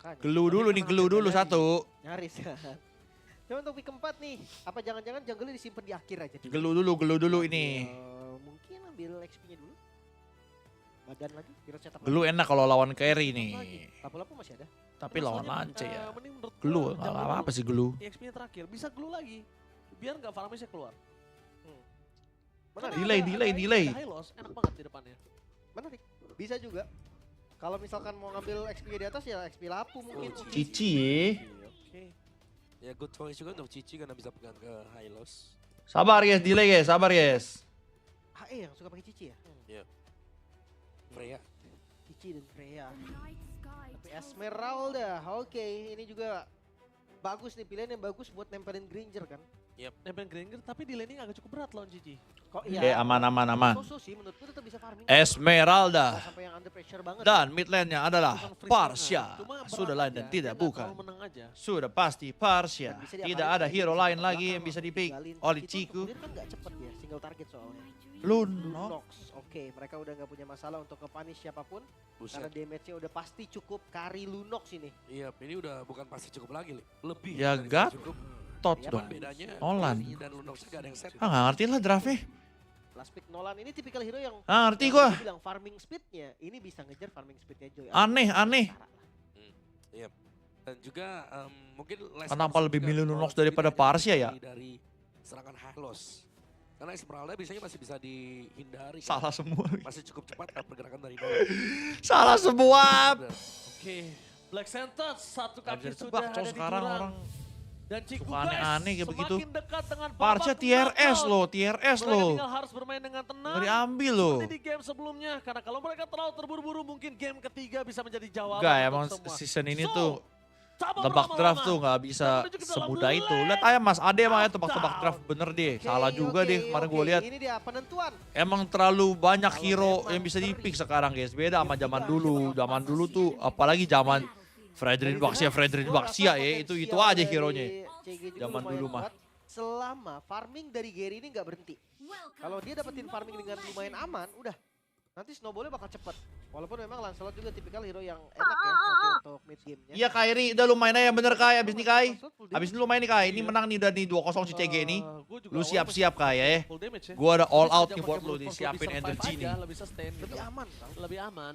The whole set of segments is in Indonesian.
Makanya. Gelu dulu nih, gelu dulu satu. Nyaris kan. Coba untuk pick keempat nih, apa jangan-jangan jungle disimpan di akhir aja? Gelu dulu ini. Mungkin ambil XP-nya dulu. Badan lagi, Hero cetak Gelu lagi. enak kalau lawan carry nih. Lapu-lapu masih ada. Tapi lawan lance Masalahnya, ya. mending menurut Gelu gua nggak jangan apa-apa dulu. sih gelu. EXP-nya terakhir, bisa glue lagi. Biar nggak Faramisnya keluar. Menarik. Delay. Ada high loss, enak banget di depannya. Menarik. Bisa juga. Kalau misalkan mau ngambil XP di atas ya XP lapu mungkin. Cici ya. Oke. Ya good choice juga untuk Cici karena bisa pegang ke high loss. Sabar guys, delay guys, sabar guys. HE yang suka pakai Cici ya? Freya. Cici dan Freya. Tapi Esmeralda, oke, ini juga bagus nih, pilihan yang bagus buat nempelin Granger kan? Nempel Granger tapi di laning agak cukup berat lawan Cici. Kok Oke, aman. So sih menurutku tetap bisa farming. Esmeralda. Nggak sampai yang under pressure banget. Dan mid lane-nya adalah Bukan free Parsia. serangan. Cuma berat Sudah lain aja, dan dia tidak nggak bukan. terlalu menang aja. Sudah pasti Parsia. Dan bisa Tidak diakalin ada kayak hero gitu, lain ke lagi belakang yang bisa langsung dipick ditinggalin. oleh Itu Ciku. kemudian kan nggak cepet ya, single target soalnya. Luno. Lunox, oke, mereka udah nggak punya masalah untuk nge-punish siapapun. Karena Buset. damage-nya udah pasti cukup carry Lunox ini. Iya, ini udah bukan pasti cukup lagi, Li. Lebih. Ya, dari God. cukup. Tot Ya, dong. Bedanya Nolan. Luffy dan Lunoxnya gak ada yang set. Ah nggak ngerti lah draftnya. Last pick Nolan ini tipikal hero yang Ah ngerti yang gua. tadi bilang farming speed-nya, ini bisa ngejar farming speed-nya Joy. Aneh. Setara lah. Dan juga mungkin less Kenapa concern lebih juga milih kalau Lunox Speed daripada hanya Parsia ya? Dari serangan high loss. Karena Esmeralda biasanya masih bisa dihindari. kan. Salah semua. Masih cukup cepat pergerakan dari Nolan. Salah semua. Benar. Oke, Black Center satu Gak kaki bisa sudah ditebak ada cow di sekarang jurang. orang. Dan Ciku suka guys, aneh-aneh kayak semakin begitu. dekat dengan Parsia babak TRS knockout. loh, TRS Mereka loh. tinggal harus bermain dengan tenang. Nggak diambil loh. Seperti di game sebelumnya, karena kalau mereka terlalu terburu-buru mungkin game ketiga bisa menjadi jawaban Enggak untuk emang semua. season ini So, tuh sabar tebak berlama-lama. draft tuh nggak bisa Dan menuju ke dalam semudah itu. lane. Lihat aja Mas Ade emang ya tebak-tebak Down. draft bener deh. Oke, Salah juga oke, deh kemarin gue oke. lihat. Ini dia penentuan. Emang terlalu banyak Kalau hero memang yang bisa sering. dipick sekarang guys. Beda sama Game zaman tiga dulu. bakal Zaman pas dulu sih. tuh apalagi zaman Fredrin Dari Baxia ya. Itu aja dari heronya. CG juga Zaman lumayan dulu mah. kuat. Selama farming dari Gary ini nggak berhenti. Kalau dia dapetin farming dengan lumayan aman, udah. Nanti snowballnya bakal cepet. Walaupun memang Lancelot juga tipikal hero yang enak ya nanti untuk mid gamenya. Iya Kairi udah lumayan aja bener Kai abis nih Kai. Abis ini lumayan nih Kai. Ini menang nih udah nih 2-0 si CG ini. Gua juga Lu awalnya siap-siap masih Kai ya. full damage ya. Gua ada all Tapi out sejak nih buat pakai lu Brute nih. Force Siapin lebih energi survive nih. aja, lebih sustain Lebih gitu. aman kan? Lebih aman.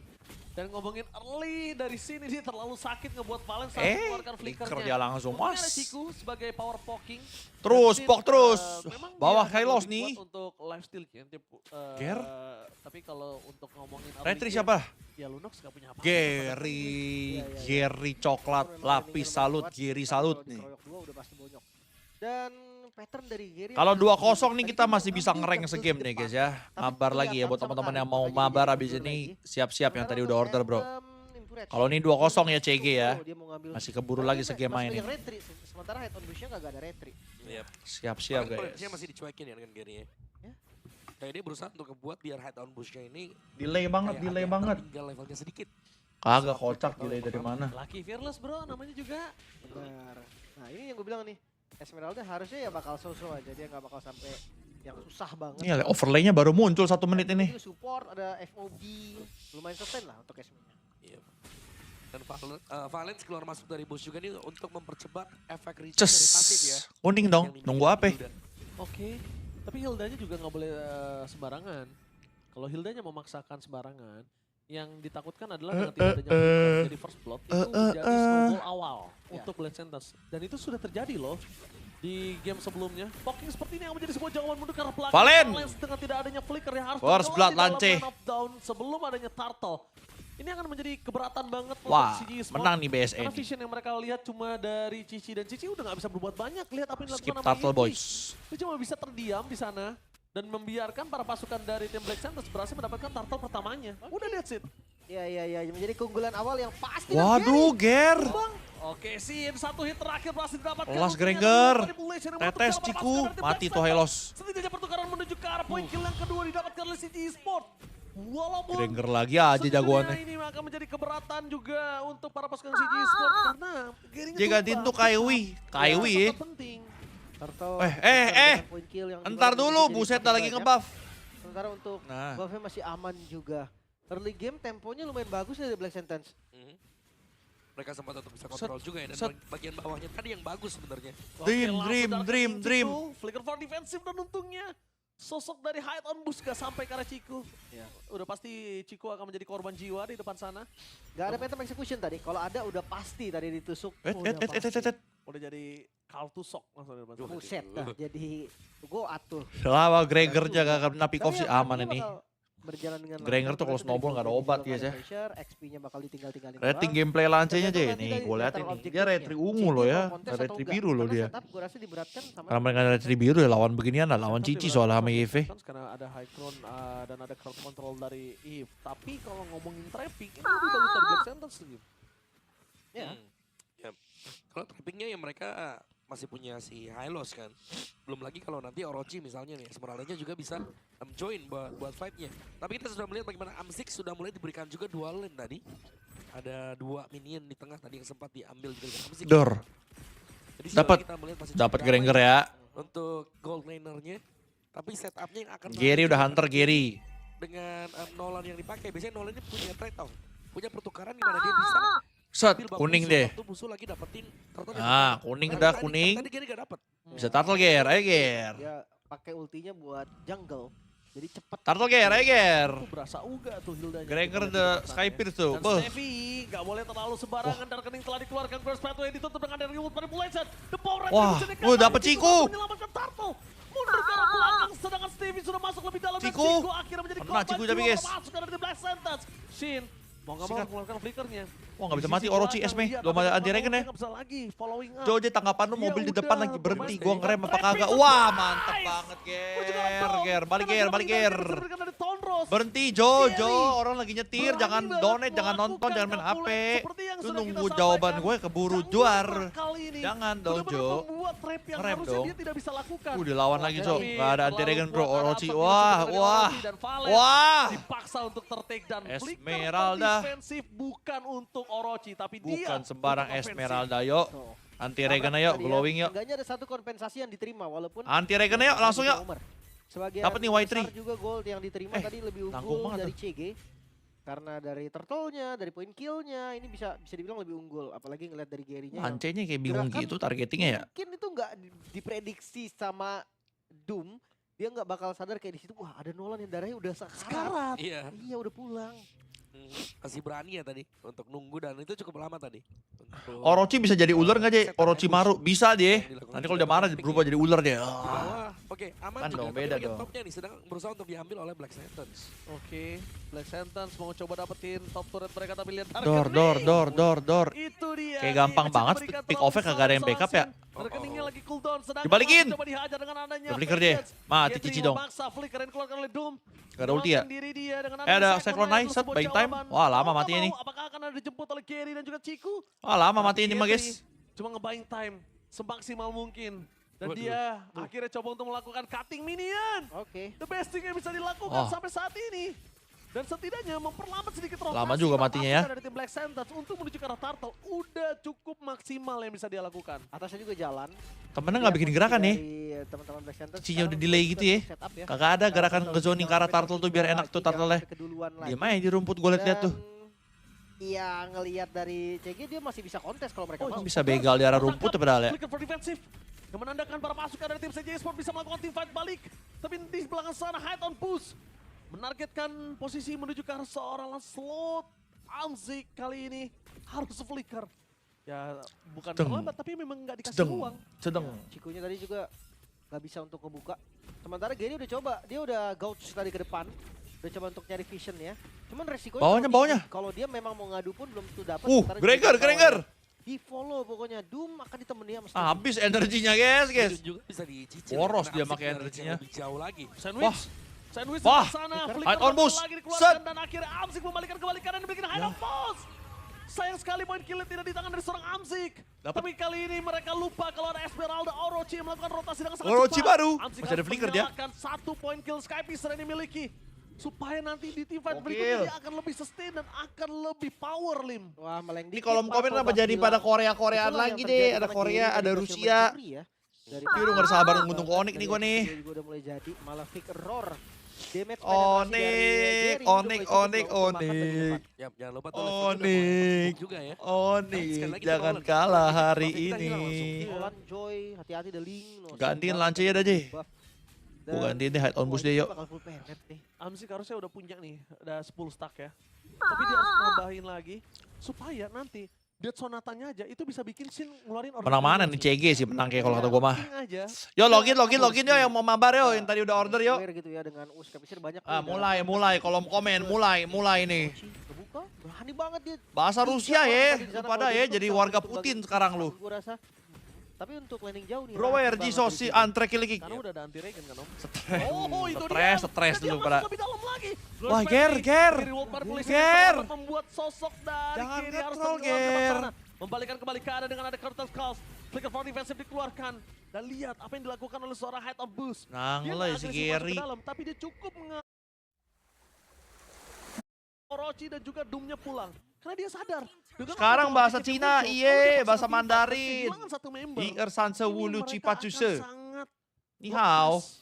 Dan ngomongin early dari sini dia terlalu sakit ngebuat Valen saat mengeluarkan flicker flickernya. dia langsung Mungkin ada mas. Ciku sebagai power poking. Terus, Dan pok Sin, terus. memang Bawah dia high loss lebih nih. kuat untuk lifesteal kan. Ger? Tapi kalau untuk ngomongin early Retri game, siapa? Ya Lunox gak punya apa-apa. Gary. Iya. Gary coklat. Lapis salut. Gary salut nih. Dikeroyok dua udah pasti bonyok. Dan pattern dari Gary. Kalau 2-0 nih Tadi kita kan masih bisa ambil ngerank double segame di nih depan. guys ya. Tapi Mabar lagi ya kelihatan buat sama teman-teman yang sekali, mau makanya mabar dia abis mundur ini. lagi. Siap-siap yang Sementara tadi untuk udah order bro. Enturage. Kalau ini 2-0 ya CG ya. Dia mau ngambil- Masih keburu lagi Tapi segame masuk main yang ini. retri, sementara head on bush-nya kagak ada retri. Iya. Siap-siap guys. Dia masih dicuekin ya dengan Gary ya. Ya. Kayak dia berusaha untuk ngebuat biar hide on bush-nya ini Delay banget, kayak delay agak banget. tertinggal levelnya sedikit. Kagak kocak delay dari mana. Lucky Fearless bro namanya juga. Benar. Nah ini yang gue bilang nih, Esmeralda harusnya ya bakal so-so aja, dia nggak bakal sampai yang susah banget. Ini overlay-nya baru muncul 1 menit ini. Juga support, ada FOB, lumayan sustain lah untuk Esmeralda. Iya. Dan Valence keluar masuk dari bush juga nih untuk mempercepat efek reach dari pasif ya. Ces. Kuning dong. Yang Nunggu apa? Hilda. Oke. Tapi Hildanya juga nggak boleh sembarangan. Kalau Hildanya memaksakan sembarangan, yang ditakutkan adalah dengan tidak adanya flicker jadi first blood itu menjadi snowball awal Ya. untuk Blade Centers. Dan itu sudah terjadi loh di game sebelumnya. Poking seperti ini yang menjadi sebuah jawaban mundur karena pelanggan Valen! Valence dengan tidak adanya flicker yang harus First terjawab blood di dalam lance. line of down sebelum adanya turtle. Ini akan menjadi keberatan banget Wah, untuk CG Sport. menang nih BSN. Karena vision yang mereka lihat cuma dari Cici dan Cici udah nggak bisa berbuat banyak. Lihat apa yang dilakukan Skip sama Turtle Yeti. Boys. Dia cuma bisa terdiam di sana dan membiarkan para pasukan dari tim Black Santos berhasil mendapatkan turtle pertamanya. Udah that's it. Iya, menjadi keunggulan awal yang pasti. Waduh, Ger. Bang. Oke, Sin satu hit terakhir berhasil didapatkan. Kelas Untungnya Granger. ada manipulation yang Tetes menutup jalan Ciku. para pasukan Mati dari tuh Black Helos. Santos. Setidaknya pertukaran menuju ke arah point kill yang kedua didapatkan oleh CG Sport. Walaupun Granger lagi aja sejujurnya jagoannya. ini akan menjadi keberatan juga untuk para pasukan CG Sport karena Gary-nya Dia gantiin tumbang. tuh Kaiwi. Kaiwi ya. sangat penting. Turtle, Eh. point kill yang Entar dimana dulu, jadi buset makin dah lagi banyak. ngebuff. Sementara untuk Nah. buffnya masih aman juga. Early game temponya lumayan bagus dari Black Sentence. Mhm. mereka sempat untuk bisa kontrol juga ya. Dan bagian bawahnya tadi yang bagus sebenarnya. Dream. Flicker for defensive dan untungnya sosok dari Hide on Boost gak sampai ke arah Ciku. Ya, udah pasti Ciku akan menjadi korban jiwa di depan sana. Gak ada phantom execution tadi. Kalau ada udah pasti tadi ditusuk. Udah jadi Kaltusok langsung di depan sana. Buset dah, jadi go atuh. Selama Gregor jaga kena pick off sih aman ini. Berjalan dengan Granger tuh kalau snowball nggak ada obat ya sih. XP-nya bakal ditinggal-tinggalin. Rating gameplay lancenya aja nih, gue liatin nih. Dia retri ungu loh ya, retri biru loh dia. Karena mereka ada retri biru ya lawan beginian lah, lawan Cici soalnya sama YV. Karena ada high crown dan ada crowd control dari Eve. Tapi kalau ngomongin trapping, ini lebih bagus dari Black Sentence gitu. Ya. Kalau trappingnya ya mereka masih punya si Hylos kan. Belum lagi kalau nanti Orochi misalnya nih, Esmeralda juga bisa join buat fight-nya. Tapi kita sudah melihat bagaimana Amzik sudah mulai diberikan juga dual lane tadi. Ada 2 minion di tengah tadi yang sempat diambil dari Amzik. Dor. Dapat Granger ya. Untuk gold laner-nya. Tapi setup-nya yang akan Gary udah hunter Gary. Dengan Nolan yang dipakai, biasanya Nolan ini punya trade-off. Punya pertukaran di mana dia bisa Set, kuning deh. Musuh lagi dapetin Kuning udah kuning. Tadi Gary gak dapet. Bisa turtle gear, ayo gear. Dia pakai ultinya buat jungle. Jadi cepet. Turtle gear, ayo gear. Berasa uga tuh Hildanya. Granger the Skypear tuh. Dan Stevie gak boleh terlalu sembarangan. Dan rekening telah dikeluarkan. Burst Pathway ditutup dengan dari Remote Manipulation. The Power Wah, dapet Ciku. Menyelamatkan Turtle. Mundur ke arah belakang. Sedangkan Stevie sudah masuk lebih dalam. Dan Ciku akhirnya menjadi korban Ciku tapi guys. masuk dari Black Sentence. Shin. Mau gak mau mengeluarkan flickernya. Wah gak bisa mati Orochi Esme. Belum ada anti-regen ya. Jojo tanggapan lu mobil di depan lagi berhenti. Gua ngerem apa kagak. Wah mantap banget Ger. Balik Ger. Berhenti Jojo. Orang lagi nyetir. Jangan donate, jangan nonton, jangan main HP. Lu nunggu jawaban gue keburu juar. Jangan dong Jo. Ngerem dong. Udah lawan lagi Jo. Gak ada anti-regen bro. Orochi. Wah. Dipaksa untuk ter-take dan Esmeralda. defensif bukan untuk Orochi, tapi dia bukan sembarang Esmeralda yuk. Anti regen yuk, glowing yuk. Enggaknya ada satu kompensasi yang diterima walaupun anti regen yuk, langsung yuk. Dapat nih Y3. Juga gold yang diterima tadi lebih unggul dari CG. Karena dari turtle-nya, dari point kill-nya ini bisa dibilang lebih unggul, apalagi ngeliat dari Gary-nya. Lancenya kayak bingung gitu targetingnya ya. Mungkin itu nggak diprediksi sama Doom. Dia nggak bakal sadar kayak di situ, wah ada Nolan yang darahnya udah sekarat. Iya, udah pulang. Masih berani ya tadi untuk nunggu dan itu cukup lama tadi. Orochi bisa jadi ular nggak Jay? Orochimaru bisa dia. Nanti kalau dia marah berubah jadi ular dia. Oke, aman kan juga. Dong, beda dong. Topnya nih sedang berusaha untuk diambil oleh Black Sentence. Oke, Black Sentence mau coba dapetin top turret mereka tapi lihat Dor. Itu dia. Kayak gampang banget pick off-nya kagak ada yang backup ya. Rekeningnya lagi cooldown sedang dibalikin. coba dihajar dengan adanya Flicker dia. Mati Cici dong. Maksa flicker yang dikeluarkan oleh Doom. Gak ada ulti ya? Ada Synchronize, buying time. Wah lama matinya nih. Apakah akan ada dijemput oleh Gary dan juga Ciku? Wah lama matinya nih mah guys. Cuma nge-buying time semaksimal mungkin. Dan dia akhirnya coba untuk melakukan cutting minion. Oke. The best thing yang bisa dilakukan sampai saat ini. Dan setidaknya memperlambat sedikit rotasi. Lama juga matinya ya. Dari tim Black Sentence untuk menuju ke arah Turtle. Udah cukup maksimal yang bisa dia lakukan. Atasnya juga jalan. Temennya nggak bikin gerakan nih. Teman-teman Black Sentence. Cinya udah delay gitu ya. Kagak ada gerakan ngezoning ke arah Turtle tuh biar enak tuh Turtle-nya. Dia main di rumput gue liat tuh. Iya ngelihat dari CG dia masih bisa kontes kalau mereka mau. Bisa begal di arah rumput padahal ya. Flicker for defensive. Yang menandakan para pasukan dari tim CJ Sport bisa melakukan team fight balik. Tapi di belakang sana Hide on Push. Menargetkan posisi menuju ke arah seorang Lancelot. Amzik kali ini harus flicker. Ya bukan terlambat tapi memang nggak dikasih ruang. Cikunya tadi juga nggak bisa untuk ngebuka. Sementara Gary udah coba, dia udah gouge tadi ke depan. Udah coba untuk nyari vision ya. Cuman resikonya bawahnya. Kalau dia memang mau ngadu pun belum tentu dapat. Granger. Di follow pokoknya Doom akan ditemani sama Stevie. Habis energinya guys. Juga bisa dicicil. Boros dia pakai energinya. Lebih jauh lagi. Sandwich Wah, sana, Hide on Boost, set, dan akhirnya Amzik membalikan kebalikan dan bikin Hide on Boost. Sayang sekali poin kill tidak di tangan dari seorang Amzik. Tapi kali ini mereka lupa kalau ada Esmeralda Orochi yang melakukan rotasi dengan sangat cepat. Orochi baru, Amzik masih ada flicker dia. Satu poin kill Skypiece yang dimiliki. Supaya nanti di team fight berikutnya dia akan lebih sustain dan akan lebih power Lim. Wah meleng di kolom komen apa jadi pada Korea-Koreaan lagi deh. Ada Korea, ada Rusia. Dari udah gak sabar nguntung ke Onyx nih gue nih. Udah mulai jadi Malefic Roar damage penetrasi dari Jerry udah mulai cukup Onik. loh untuk makan bagi depan. Ya, jangan lupa tuh Onik. juga ya. Onik, jangan kalah hari ini. Nolan, Joy, hati-hati The Link. Gantiin lancenya dah, Jay. Gue gantiin deh hide on boost deh yuk. Bakal full planet nih. Amzik harusnya udah punya nih, ada 10 stack ya. Tapi dia harus nambahin lagi supaya nanti Dead Sonatanya aja itu bisa bikin Sin ngeluarin order. Menang mana nih CG sih menang kayak kalau kata gue mah. Aja. Yo login yo yang mau mabar yo yang tadi udah order yo. Aware gitu ya dengan Uskapisir banyak. Ah mulai kolom komen mulai nih. Kebuka, berani banget dia. Bahasa Rusia ya, pada ya jadi warga Putin sekarang lu. Gua rasa. Tapi untuk landing jauh nih. Bro RG Sosi antre kill kick. Karena udah ada anti regen kan Om. Stres. Oh itu dia. Stres Dan dia dulu masuk pada. lebih dalam lagi. Wah, Ger. Membuat sosok dari Jangan kiri harus ngetrol, tenggelam ke Ger. sana. Membalikan kembali keadaan dengan ada Curtain Skulls. Flicker for defensive dikeluarkan. Dan lihat apa yang dilakukan oleh seorang Head of Boost. Dia Nanglah nggak si agresif masuk ke Gary. dalam, tapi dia cukup Orochi dan juga Doom-nya pulang. Karena dia sadar. dengan Sekarang apa bahasa yang Cina, muncul, iye, kalau dia bahasa paksa Mandarin. kehilangan satu member, Di Ersanse ini Wulu mereka Cipacuse. akan sangat Ni hao. lepas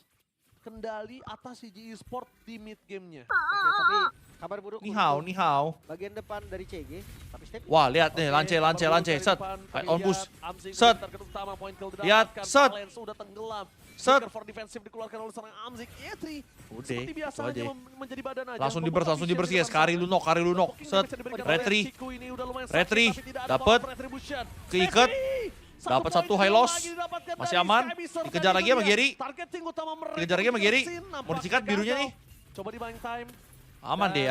kendali atas CG Esport di mid game-nya. Oke, tapi kabar buruk Ni untuk hao. bagian depan dari CG. Tapi step Wah, lihat nih, Oke, lance. kabar buruk Set. dari depan, Hide kami on lihat push. Amzik Set. menjadi target utama, point kill Lihat, didapatkan, set. Valens sudah tenggelam. Set. Flicker for defensive dikeluarkan oleh seorang Amzik. E3 Udah, seperti itu biasanya aja. menjadi badan aja. Langsung Membuka langsung vision dibersih ya. di depan sana. Kari lunok. Set. Retri. Retri. Dapet. Keikat. Dapat satu high loss. Masih aman. Dikejar lagi sama Gary. Dikejar lagi sama Gary. Mau disikat birunya nih. Coba di buying time. Aman deh.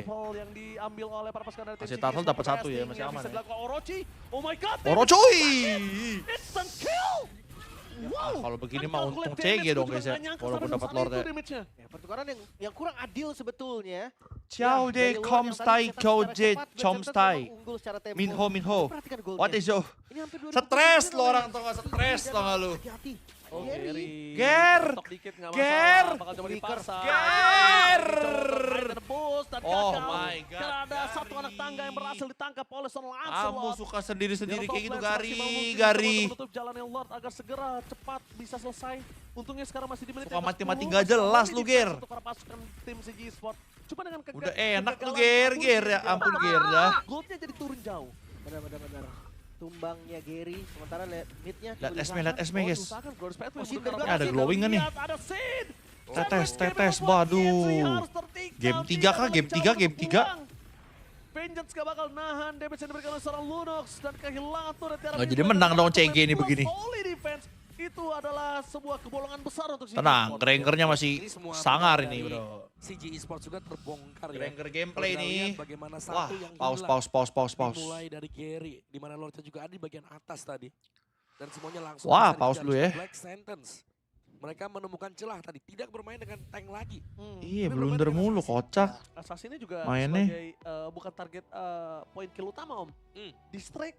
Marvel yang diambil oleh para pasukan dari tim Masih CG Turtle dapat satu ya, Casting masih yang aman bisa ya. dilakukan Orochi. Oh my god. Orocoy. Instant kill. Wow. Kalau begini Dan mah calculate untung damage CG gua dong juga guys ya. nggak nyangka Walaupun sampai dapat sebesar Lord itu ya. damage-nya. Ya, pertukaran yang kurang adil sebetulnya. Ciao Ya, de dari Lord kom yang tadi stai cetak kau secara je cepat, Grand chom Centers stai. memang unggul secara tempo. Minho. Perhatikan golnya. What is yo? Ini hampir 2000 Stres poin lo orang lagi. tau gak? Stres tau gak lu? Hati-hati. Oh, Gary. Ger. Top dikit nggak Ger. masalah. Bakal coba dipasang. Ger. Boost dan Oh gagal. my God, Karena ada Gary. satu anak tangga yang berhasil ditangkap oleh seorang Kamu Lancelot. suka sendiri-sendiri kayak gitu Yang top lane semaksimal Gary. mungkin Gary. untuk menutup jalannya Lord agar segera cepat bisa selesai. Untungnya sekarang masih di menit Suka yang mati-mati 10, nggak masih jelas ada lu, defense Ger. Untuk para pasukan tim CG Sport. Cuma dengan Udah enak tuh kegagalan Ger. Ya kabur, ampun Ger. Ger dah. Goldnya jadi turun jauh. Benar. Tumbangnya Gary, sementara midnya Lihat Esme guys. Ini ada glowing nggak nih? Ada Sid. Tetes. Waduh. Game 3 kah? Game 3? Vengeance gak bakal nahan damage yang diberikan oleh seorang Lunox dan kehilangan turret tiara Nggak biru jadi dan menang dong satu CG ini plus begini. Holy defense itu adalah sebuah kebolongan besar untuk CG Tenang, Sport. Grangernya masih Ini semua sangar dari ini bro. CG Esports juga terbongkar ya. Granger gameplay Kalau kita nih. lihat bagaimana Wah, satu yang pause. Dimulai dari Gary, di mana Lordnya juga ada di bagian atas tadi. Dan semuanya langsung Wah, bisa pause dikejar dulu ya. Black Sentence. Mereka menemukan celah tadi, tidak bermain dengan tank lagi. Iya, Tapi blunder bermain mulu, dengan assassin. kocak. Assassin-nya juga Mainnya. sebagai bukan target poin kill utama Om. Distract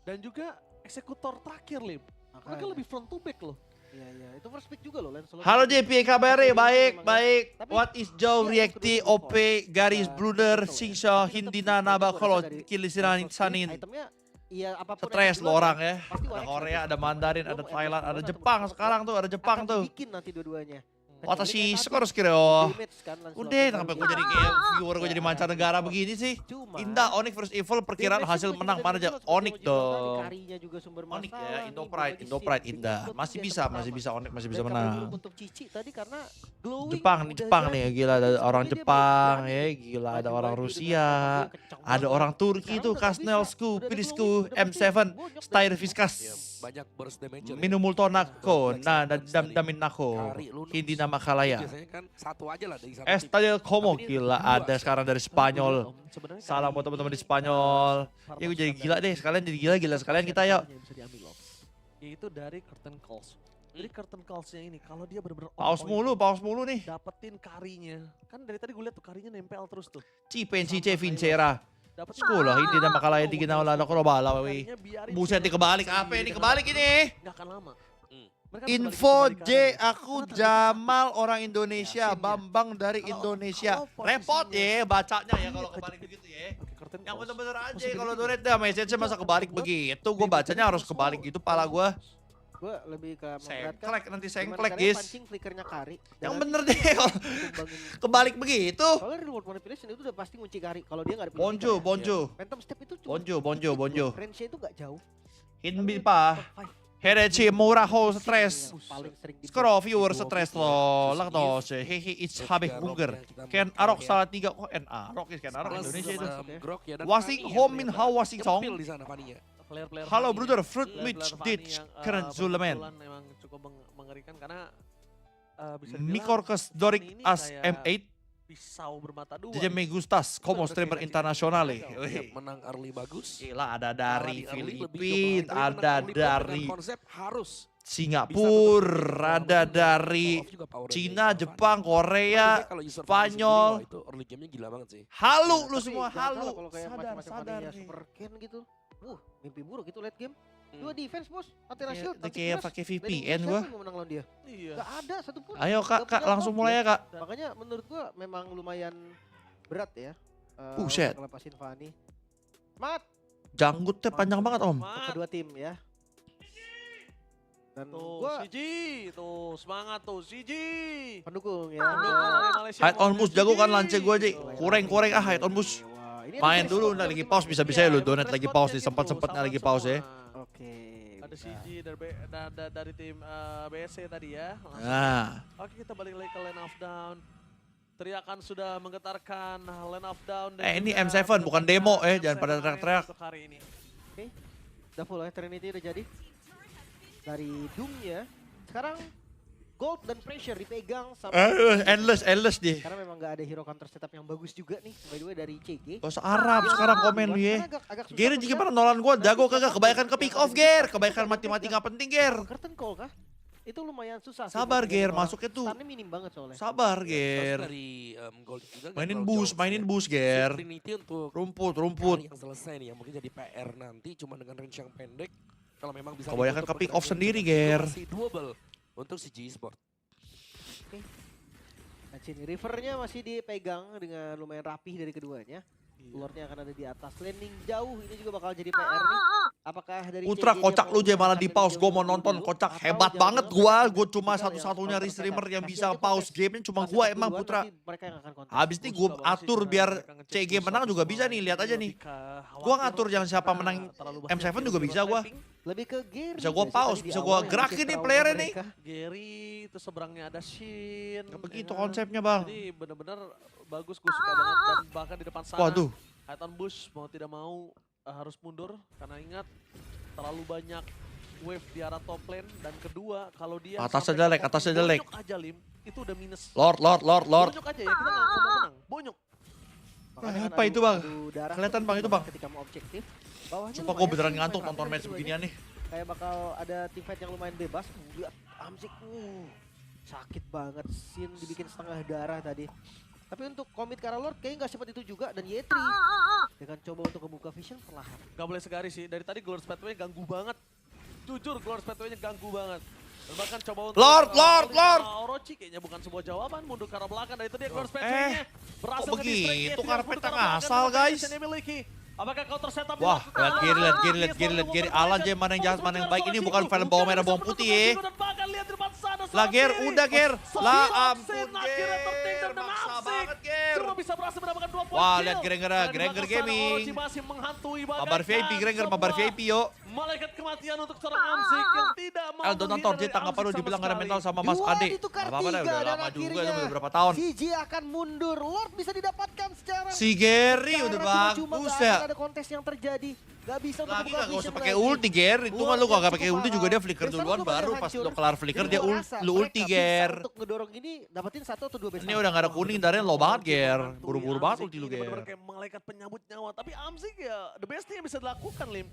dan juga eksekutor terakhir Lim. Mereka lebih front to back loh. Iya, itu first pick juga loh Lancelot. Halo JP, kabarnya baik. Tapi- What is Joe reacti OP garis blunder Singsha Hindina Naba kalau kilisiran sanin. Itemnya iya apapun. Stres lo orang ya. Pasti Ada Warex Korea, nanti. ada Mandarin, ada Belum Thailand, ada F1 Jepang atau sekarang tuh, ada Jepang akan tuh. dibikin nanti dua-duanya. Watashi Kecuali skor kayak sekiro. tadi, damage kan Lancelot. Udah, kenapa gue jadi kayak viewer gue jadi mancanegara begini sih? Cuma, Indah, Onyx vs Evil, perkiraan damage hasil juga menang jadi mana aja? jelas, seperti Onyx Oji bilang tadi, dong. Karinya juga sumber Onyx masalah. ya, nih, Indo belum Pride lagi Indah. Shin. Masih Itu bisa, pertama. Onyx masih Dan bisa kabar menang. buruk untuk Cici tadi karena glowing Jepang nih, udah Jepang nih, jadi. gila ada orang Tapi dia Jepang berani ya, gila ada maju orang lagi Rusia, dengan kata yang kencang ada banget. orang Turki Sekarang tuh, udah nggak bisa, Kasnelsku, udah ada Pirisku, glowing, udah pasti M7, bonyok Styr deh. Viskas, Ya, banyak burst damage. Minumul Tonako, nah damin nako, Kari, Lunox. Hindi nama kalaya. Biasanya kan satu aja lah dari satu tim. Estadio Como, Tapi ini gila dua. ada sekarang dari Spanyol. Sebenarnya Salam kali buat teman-teman di Spanyol. Ya gue jadi gila deh, sekalian jadi gila sekalian kita yuk. yang bisa diambil Om. Yaitu dari curtain calls. Jadi curtain calls-nya ini kalau dia benar-benar on Paus point, mulu nih. dapetin karinya. Kan dari tadi gue lihat tuh karinya nempel terus tuh. Cipensi C Vincera. Dapetin Sekolah hindi na makalaya di ginawa na ko bala we. karinya biarin Buset sih, dikebalik sendiri apa ini dengan kebalik apa. ini. Nggak akan lama. Mereka Info kebalik J kanan. aku Jamal orang Indonesia, Ya, Sin ya. Bambang dari Kalau- Indonesia. kalau posisinya- Repot ya bacanya ya kalau Iya, kebalik kejepit. begitu ya. Oke, curtain Yang calls. bener-bener aja Possibility kalau juga. donate dah message masa kebalik begitu. Gue bacanya harus kebalik gitu pala gue. Gue lebih ke memperhatikan Sengklek nanti gimana sengklek caranya guys. pancing flickernya Kari. Yang Dan bener deh kalau tumbangin. kebalik begitu. Soalnya reward manipulation itu udah pasti ngunci Kari. Kalau dia nggak ada Bonjo, flicker ya. bonjo. Phantom step itu cuma Bonjo. range-nya itu nggak jauh. Hinbi pa. Herechi muraho stress. Paling sering di Skoro viewer stress lo. Lang to se hehe it's habis bunger. Ken Arok salah 3 kok Arok Ken Arok Indonesia itu. Grok ya, dan Wasing Fanny home yang min ternyata how wasing song. nyempil di sana Fanny-nya. Player-player Halo Fanny brother, ya. fruit Player-player which Fanny ditch yang, keren Zulaman. kebetulan emang cukup mengerikan karena bisa dibilang Mikorkes Fanny Doric ini as kayak M8. pisau bermata dua. JJ me gustas como streamer internasionale. Ya, menang early bagus. Gila ada Kalah dari di early lebih Filipina, dominant. Tapi ada menang early pun dari dengan konsep harus Singapura, ada dari Cina, Jepang, Korea, Spanyol. Itu early game-nya gila banget sih. Halu lu Tapi semua, jangan halu. salah kalau kayak Sadar, macam-macam sadar Vanilla nih. Super Ken gitu. Mimpi buruk itu late game. Dua defense bos, Atera Kayak- Shield, kayak anti-crash. pakai Dari VPN Indonesia gua. siapa yang mau menang lawan dia? Iya. Gak ada satupun. Ayo kak, Nggak punya langsung top mulai dia. ya kak. Makanya menurut gua memang lumayan berat ya. Buset. Untuk ngelepasin Fanny. Mat, Janggutnya panjang banget om. untuk kedua tim ya. Dan Tuh, gua Siji, tuh semangat tuh Siji. pendukung ya. Pendukung dari Malaysia Hide on mau push ada jago kan Siji. lance gue aja. Kureng ah hide on push. Wah, ini Main ada dulu respon ntar lagi dari pause tim. bisa-bisa ya lu Iya, donate emang lagi responnya pause nih gitu, sempat-sempatnya lagi sama pause ya. semua. Oke. Ada udah. Siji dari tim BSC tadi ya. Langsung. Nah, Oke, kita balik lagi ke Lane of Down. Teriakan sudah menggetarkan Lane of Down. Dan ini juga M7 bukan demo, mendapatkan jangan pada M7 teriak-teriak. untuk hari ini. Oke. Udah full ya, Trinity udah jadi. Dari Doom-nya. Sekarang Gold dan Pressure dipegang sama endless deh. karena memang nggak ada hero counter setup yang bagus juga nih. By the way dari CG. Gak usah Arab sekarang komen lu ya. Agak susah Gere untuk gimana lihat. nolan gua jago kagak kebanyakan ke pick off Ger, kebanyakan mati-mati gak penting Ger. Curtain call kah? Itu lumayan susah. sih Sabar buat Ger, orang. masuknya tuh. Stunnya minim banget soalnya. Sabar Terus Ger. dari Gold juga nggak Mainin terlalu bus, jauh mainin sih ya. bus Ger. Trinity untuk Rumput. yang selesai nih yang mungkin jadi PR nanti cuma dengan range yang pendek. Kalau memang bisa Kebanyakan ditutup ke pick off pergerakan sendiri, itu Ger. masih doable untuk si G Sport. Nah, sini rivernya masih dipegang dengan lumayan rapih dari keduanya. Iya. Lordnya akan ada di atas. Landing jauh ini juga bakal jadi PR nih. Apakah dari Putra CG dia kocak mau lu aja malah mengangkat di dari pause, jauh gue mau dulu, nonton kocak atau hebat jangan-jangan banget mereka gue tipikal cuma yang satu-satunya counter streamer attack. yang Kasih bisa aja pause kontes. game cuma Kasih gue satu emang duluan, Putra. nanti mereka yang akan kontes. Habis ini gue atur biar CG menang juga bisa nih, lihat aja nih. Gua ngatur yang siapa menang M7 juga bisa gua. Lebih ke Gary. Bisa gua guys, pause, tadi di bisa awal gua yang gerakin bikin nih trauma playernya nih. mereka. Gary, terus seberangnya ada Shin. Gak begitu ya kan? konsepnya bang. Jadi bener-bener bagus, gue suka banget. Dan bahkan di depan sana, Waduh, Titan Bush mau tidak mau harus mundur. Karena ingat, terlalu banyak wave di arah top lane. Dan kedua, kalau dia Atasnya sampai jelek, ke atasnya bonyok jelek. aja Lim, itu udah minus. Lord. Bonyok aja ya, kita nggak ngomong menang. Bonyok. Makanya kan Apa itu, Bang? adu darah Kelihatan, tuh Bang, itu, Bang. Ketika mau objektif. Bawahnya Sumpah gue lumayan beneran sih, ngantuk main nonton rapi match dari beginian nih. keduanya. Kayak bakal ada team fight yang lumayan bebas. Lihat Amzik, sakit banget. Sin dibikin setengah darah tadi. Tapi untuk komit ke arah Lord kayaknya nggak cepat itu juga. Dan Yetri dengan coba untuk membuka vision perlahan. Gak boleh segari sih, dari tadi Glorious Pathway ganggu banget. Jujur Glorious Pathway-nya ganggu banget. Dan bahkan coba untuk Lord. Orochi kayaknya bukan sebuah jawaban, mundur ke arah belakang. Dan itu dia Glorious Eh, Pathway-nya. Berhasil kok nge-distract begitu Yetri yang karpetnya mundur ke arah belakang ngasal, dengan guys? position yang dimiliki. Apakah counter setup Wah, dilakukan? lihat Gary. Alan aja mana yang jahat, mana yang baik. Ini bukan film bawang merah bawang putih ya. Dan bahkan lihat di depan sana, Lah Ger, sendiri. udah Ger. Sophie Lah Roxen ampun akhirnya tertinggal Ger. dan Maksa Amzik banget Ger. cuma bisa berhasil mendapatkan 2 poin Wah, kill. lihat Grenger Dan di Gaming. belakang sana Orochi masih menghantui Mabar VIP, bagaikan Grenger, semua mabar VIP yuk. malaikat kematian untuk seorang Amzik yang tidak mau El Donator, menghindar dia dari tanggapan lu Amzik dibilang sama gak ada mental sekali. sama Mas Dua Ade. ditukar Gak apa-apa dah, tiga, udah dan lama juga, akhirnya itu udah berapa tahun. CJ akan mundur. Lord bisa didapatkan secara Si Gary udah cuma bagus nggak ya. akan ada kontes yang terjadi. Gak bisa untuk Lagi membuka gak usah vision pakai lagi. ulti Ger. Itu mah lu Lord gak yang pakai cukup ulti juga mahal. dia flicker Dan duluan sekarang baru lumayan pas hancur. lu kelar flicker Jadi dia gua rasa lu mereka ulti bisa Ger. Untuk ngedorong ini dapetin 1 atau 2 base. Ini udah gak ada kuning, darahnya low banget Ger. Buru-buru banget ulti lu Ini bener-bener Ger. kayak malaikat penyambut nyawa. Tapi Amzik ya the best yang bisa dilakukan Lim.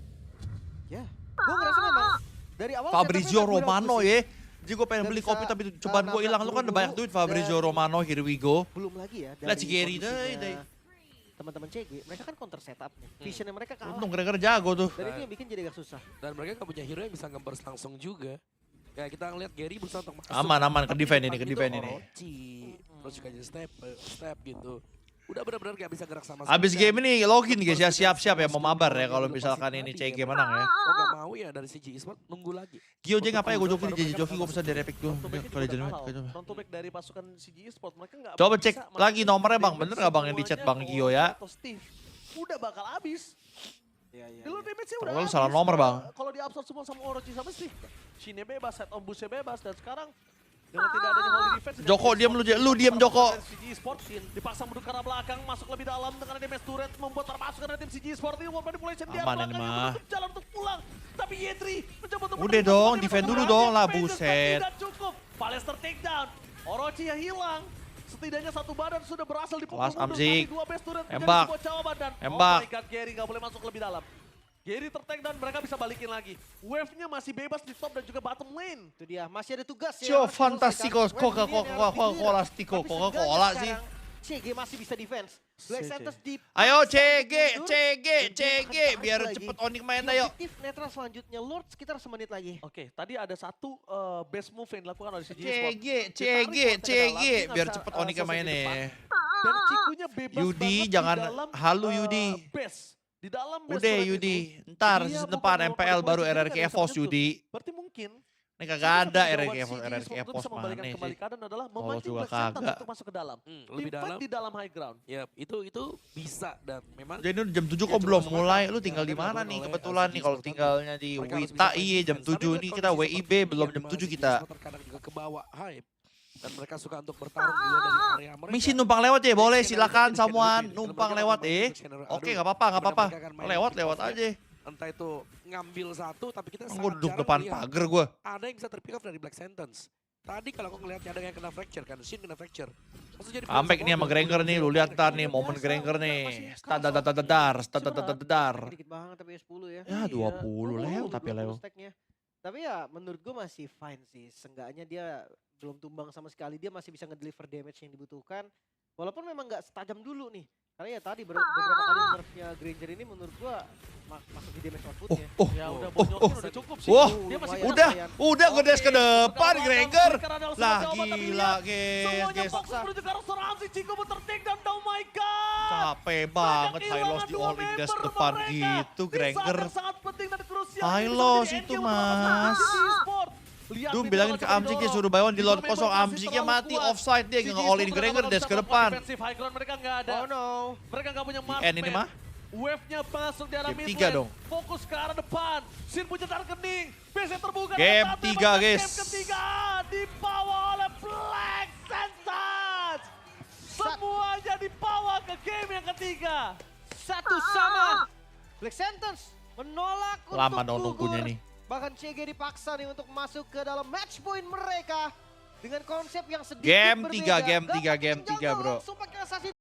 Ya. Gue ngerasa memang dari awal Fabrizio setupnya udah Romano bagus sih. ya. Jadi gue pengen Nggak beli bisa, kopi tapi cobaan gue hilang. Lu kan udah banyak duit Fabrizio dan- Romano, here we go. Belum lagi ya. Lihat si dari Gary kondisinya deh. Teman-teman CG, mereka kan counter setup nih. Visionnya mereka kalah. Untung Grenger jago tuh. Dan itu yang bikin jadi agak susah. Dan mereka nggak punya hero yang bisa nge-burst langsung juga. Kayak kita ngeliat Gary berusaha untuk masuk. Aman, ke Tapi defend di ini, ke depan defend itu ini. Orochi, terus juga jadi step gitu. udah benar-benar gak bisa gerak sama Abis sekali. game ini login guys ya, Baru siap-siap ya kita mau mabar ya dulu kalau pas misalkan tadi ini ya, CG memang. menang ya. Kalau nggak mau ya dari CG Esports nunggu lagi. Gio J ngapain gue joki Baru jadi mereka joki gue bakal pesan dari Epic tuh. Front to back-nya Kalau juga jadi udah kalah. Front to back dari pasukan CG Esports mereka nggak Coba bisa cek lagi menghasilkan nomornya bang, damage bener nggak bang yang di chat semuanya bang ke Gio Orochi ya? atau Steve. Udah bakal habis. Iya, iya, Dulu iya. damage-nya udah Kalau habis. salah nomor, Bang. Kalau di-absorb semua sama Orochi sama Steve. Shin-nya bebas, set on boost-nya bebas. Dan sekarang dengan tidak adanya holy defense. Joko, diam lu diam Joko. CG Esports dipaksa mundur ke arah belakang, masuk lebih dalam dengan damage turret, membuat termasuk dari tim CG Esports ini. War Manipulation di arah Aman ini belakang yang mah. menutup jalan untuk pulang. Tapi Yetri mencoba untuk Udah menekan dong, sebagai defend satu dulu target. dong lah, Vengeance buset. Tidak cukup. Palester takedown. Orochi yang hilang. Setidaknya satu badan sudah berhasil dipukul Kelas mundur, Amzik. tapi dua base turret menjadi Embak. sebuah jawaban. Dan Embak. oh my god, Gary nggak boleh masuk lebih dalam. Gary tertakedown, mereka bisa balikin lagi. Wave-nya masih bebas di top dan juga bottom lane. Itu dia, masih ada tugas ya. Cio harus fantastico, diselesaikan. Wave ini yang harus Coca-Cola di-clear. Stico, Tapi Coca-Cola seenggaknya sih. sekarang CG masih bisa defense. Black CG. Santos di Ayo CG, biar cepet Onyx main ayo. Objektif netral selanjutnya Lord sekitar semenit lagi. Oke, tadi ada satu base move yang dilakukan oleh CG Esports. CG, biar cepet Onyx mainnya. Dan Cikunya bebas Yudi, banget di jangan dalam, halu, Yudi. Base. Di dalam base Udah turret Yudi, itu, ntar dia season bukan depan melakukan MPL baru deploy, jadi RRQ nggak bisa EVOS menyentuh. Yudi. Berarti mungkin Ini kagak ada satu-satunya RRQ jawaban EVOS, CG RRQ Esports EVOS bisa membalikan mana kembali sih. keadaan adalah Lolos memancing juga Black Santos kagak. untuk masuk ke dalam. Lebih Teamfight dalam. di dalam high ground. Ya itu bisa dan memang Jadi jam 7 Ya, kok cuma belum sebentar. mulai, lu Ya, tinggal di kan mana dilakukan nih oleh kebetulan LCG nih kalau Sport. tinggalnya di mereka harus Wita, bisa iya jam main defense. 7 Tapi nih melihat kita kondisi WIB seperti belum ini, jam yang 7 mana kita. CG Sport terkadang juga kebawa hype. Dan mereka suka untuk bertarung juga dari area mereka. Misi numpang lewat ya, boleh Skenario silakan lebih, samuan skenario lebih. numpang Mereka lewat akan main eh. untuk skenario Oke adu. nggak apa-apa, nggak Dimana apa-apa. mereka akan main Lewat pick lewat off-nya. aja. Entah itu ngambil satu tapi kita Gue sangat duduk jarang depan melihat pagar gue. ada yang bisa terpick off dari Black Sentence. Tadi kalau aku ngeliatnya ada yang kena fracture kan, Shin kena fracture. Langsung jadi Ambek nih sama Granger nih, lu lihat ntar nih momen Granger nih. Stadadadadadar. Dikit banget tapi 10 ya. Ya 20 lewat tapi 20 lewat. stacknya. Tapi ya menurut gue masih fine sih. Seenggaknya dia belum tumbang sama sekali. Dia masih bisa ngedeliver damage yang dibutuhkan. Walaupun memang nggak setajam dulu nih. Karena ya tadi beberapa kali nerfnya Granger ini menurut gue masuk di damage outputnya. Ya udah bonyokin udah cukup sih. Wah, Dia masih udah gue des ke depan Oke, Granger. bukan adalah sebuah Lah jawaban, tapi gila lihat, guys, semuanya guys. fokus menuju ke arah seorang si Chico tertik dan oh my god. Capek banget Mereka high loss kehilangan di dua all in dash member depan mereka. gitu Di saat Granger. yang sangat penting dan krusial High ini bisa loss menjadi itu, endgame untuk pasangan Mas. CG Esports. Lihat Duh Bintang bilangin ke coba Amzik dia didorong. suruh bayon di Dua lot member kosong, masih Amziknya terlalu mati kuat. offside dia CG nge all in Esports Granger tidak dash ke bisa depan. melakukan defensive high ground, mereka nggak ada. Oh no. Mereka nggak punya End ini marksman. mah. Wave-nya masuk di arah Game mid 3 lane. dong. Fokus ke arah depan. Sin punya targeting. Base terbuka. Game Ada satu 3 yang masuk. guys. Game ketiga dibawa oleh Black Santos. Semuanya dibawa ke game yang ketiga. Satu sama. Black Sentence menolak Lama untuk dong gugur. nunggunya nih. Bahkan CG dipaksa nih untuk masuk ke dalam match point mereka. Dengan konsep yang sedikit Game berbeda. 3, game Gak 3, game ketinggalan 3 bro. langsung pakai assassin.